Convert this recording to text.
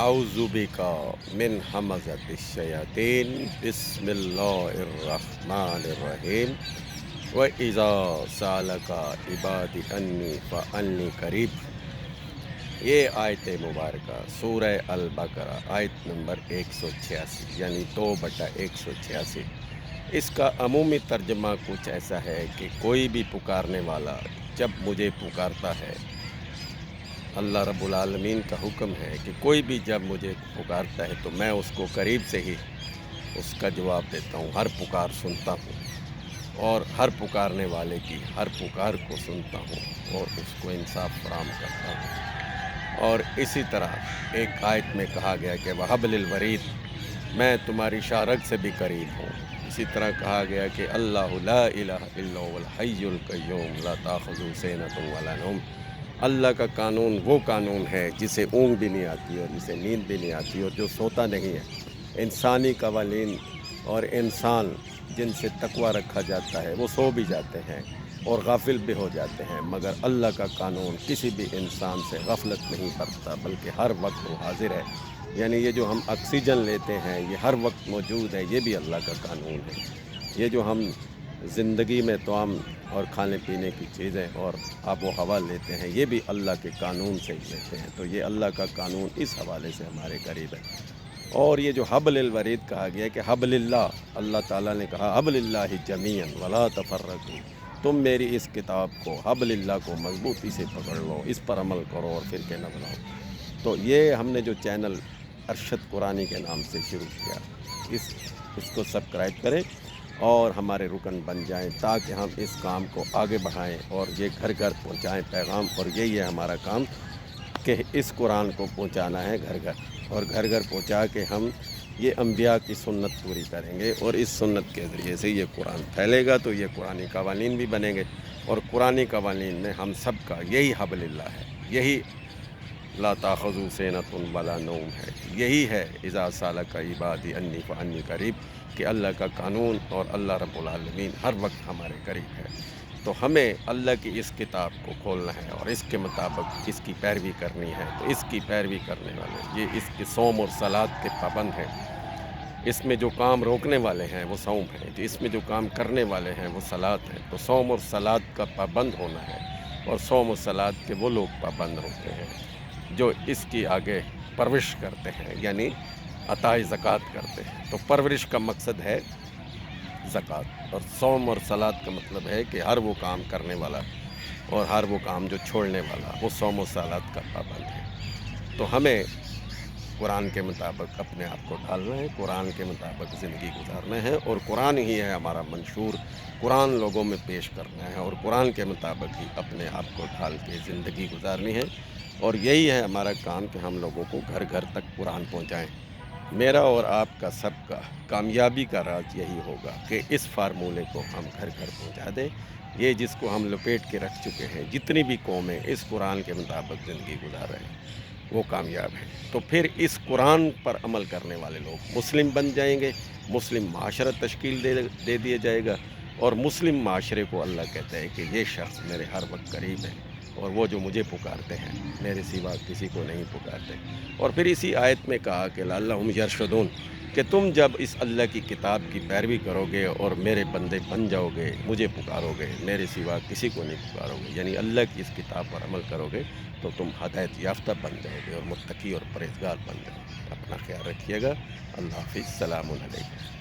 اعوذ بکا من حمزۃ الشیاطین بسم اللہ الرحمن الرحیم وَإِذَا سَأَلَكَ عِبَادِي عَنِّي فَإِنِّي قَرِيبٌ۔ یہ آیت مبارکہ سورہ البقرہ آیت نمبر 186 یعنی 2/186۔ اس کا عمومی ترجمہ کچھ ایسا ہے کہ کوئی بھی پکارنے والا جب مجھے پکارتا ہے، اللہ رب العالمین کا حکم ہے کہ کوئی بھی جب مجھے پکارتا ہے تو میں اس کو قریب سے ہی اس کا جواب دیتا ہوں، ہر پکار سنتا ہوں اور ہر پکارنے والے کی ہر پکار کو سنتا ہوں اور اس کو انصاف فراہم کرتا ہوں۔ اور اسی طرح ایک آیت میں کہا گیا کہ وَحَبْلِ الْوَرِيدِ، میں تمہاری شارک سے بھی قریب ہوں۔ اسی طرح کہا گیا کہ اللہ لا الہ الا هو الحی القیوم لا تأخذہ سنۃ ولا نوم۔ اللہ کا قانون وہ قانون ہے جسے اونگ بھی نہیں آتی اور جسے نیند بھی نہیں آتی اور جو سوتا نہیں ہے۔ انسانی قوانین اور انسان جن سے تقوی رکھا جاتا ہے وہ سو بھی جاتے ہیں اور غافل بھی ہو جاتے ہیں، مگر اللہ کا قانون کسی بھی انسان سے غفلت نہیں برتتا بلکہ ہر وقت وہ حاضر ہے۔ یعنی یہ جو ہم آکسیجن لیتے ہیں یہ ہر وقت موجود ہے، یہ بھی اللہ کا قانون ہے۔ یہ جو ہم زندگی میں طعام اور کھانے پینے کی چیزیں اور آب و ہوا لیتے ہیں یہ بھی اللہ کے قانون سے ہی لیتے ہیں، تو یہ اللہ کا قانون اس حوالے سے ہمارے قریب ہے۔ اور یہ جو حبل الورید کہا گیا کہ حبل اللہ، اللہ تعالیٰ نے کہا حبل اللہ جمیعاً ولا تفرقوا، تم میری اس کتاب کو حبل اللہ کو مضبوطی سے پکڑ لو، اس پر عمل کرو اور فرقے نہ بناؤ۔ تو یہ ہم نے جو چینل ارشد قرآنی کے نام سے شروع کیا، اس کو سبسکرائب کریں اور ہمارے رکن بن جائیں تاکہ ہم اس کام کو آگے بڑھائیں اور یہ گھر گھر پہنچائیں پیغام۔ اور یہی ہے ہمارا کام کہ اس قرآن کو پہنچانا ہے گھر گھر، اور گھر گھر پہنچا کے ہم یہ انبیاء کی سنت پوری کریں گے اور اس سنت کے ذریعے سے یہ قرآن پھیلے گا تو یہ قرآنی قوانین بھی بنیں گے، اور قرآنی قوانین میں ہم سب کا یہی حبل اللہ ہے، یہی لا تأخذہ سنۃ ولا نوم ہے، یہی ہے اذا سألک عبادی انی فانی قریب، کہ اللہ کا قانون اور اللہ رب العالمین ہر وقت ہمارے قریب ہے۔ تو ہمیں اللہ کی اس کتاب کو کھولنا ہے اور اس کے مطابق اس کی پیروی کرنی ہے۔ تو اس کی پیروی کرنے والے یہ اس کے صوم اور صلات کے پابند ہیں، اس میں جو کام روکنے والے ہیں وہ صوم ہیں، اس میں جو کام کرنے والے ہیں وہ صلات ہیں۔ تو صوم اور صلات کا پابند ہونا ہے، اور صوم و صلات کے وہ لوگ پابند ہوتے ہیں جو اس کی آگے پرورش کرتے ہیں، یعنی عطائے زکوٰۃ کرتے ہیں۔ تو پرورش کا مقصد ہے زکوٰۃ، اور صوم اور صلات کا مطلب ہے کہ ہر وہ کام کرنے والا اور ہر وہ کام جو چھوڑنے والا وہ صوم و صلات کا پابند ہے۔ تو ہمیں قرآن کے مطابق اپنے آپ کو ڈھالنا ہے، قرآن کے مطابق زندگی گزارنا ہے، اور قرآن ہی ہے ہمارا منشور، قرآن لوگوں میں پیش کرنا ہے اور قرآن کے مطابق ہی اپنے آپ کو ڈھال کے زندگی گزارنی ہے۔ اور یہی ہے ہمارا کام کہ ہم لوگوں کو گھر گھر تک قرآن پہنچائیں۔ میرا اور آپ کا سب کا کامیابی کا راز یہی ہوگا کہ اس فارمولے کو ہم گھر گھر پہنچا دیں۔ یہ جس کو ہم لپیٹ کے رکھ چکے ہیں، جتنی بھی قومیں اس قرآن کے مطابق زندگی گزار رہے ہیں وہ کامیاب ہیں۔ تو پھر اس قرآن پر عمل کرنے والے لوگ مسلم بن جائیں گے، مسلم معاشرہ تشکیل دے دیا جائے گا، اور مسلم معاشرے کو اللہ کہتا ہے کہ یہ شخص میرے ہر وقت قریب ہے، اور وہ جو مجھے پکارتے ہیں میرے سوا کسی کو نہیں پکارتے۔ اور پھر اسی آیت میں کہا کہ لعلہم یرشدون، کہ تم جب اس اللہ کی کتاب کی پیروی کرو گے اور میرے بندے بن جاؤ گے، مجھے پکارو گے، میرے سوا کسی کو نہیں پکارو گے، یعنی اللہ کی اس کتاب پر عمل کرو گے، تو تم ہدایت یافتہ بن جاؤ گے اور متقی اور پرہیزگار بن جاؤ گے۔ اپنا خیال رکھیے گا۔ اللہ حافظ۔ السلام علیکم۔